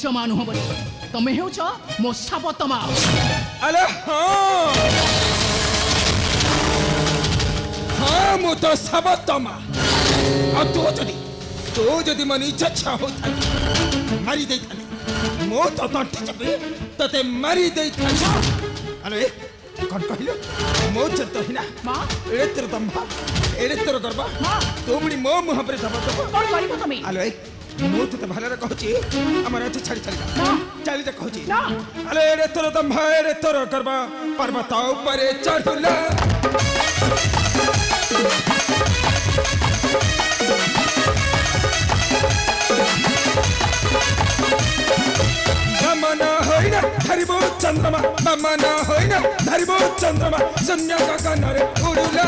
जमा नुह बोली तमे हेउछ मो साबतमा अरे हाँ हाँ मु तो साबतमा आ तू जदि मन इच्छा हो मारी दे मो तो तंटी चपे तते मारी दे अरे कौन कहले मो चत हिना मां एड़े तेरे दंभा एड़े तेरे गरबा मां तू मुड़ी मो मुह पर दबा कोन करिवो तमे अरे मो तो भलरे कहूची हमर एठी छाड़ी चली चली जा कहूची ना अरे एड़े तेरे दंभा एड़े तेरे गरबा पर्वत ऊपर चढ़ुला बमना होइना धरिबो चंद्रमा बमना होइना धरिबो चंद्रमा शून्य गगनरे उडुला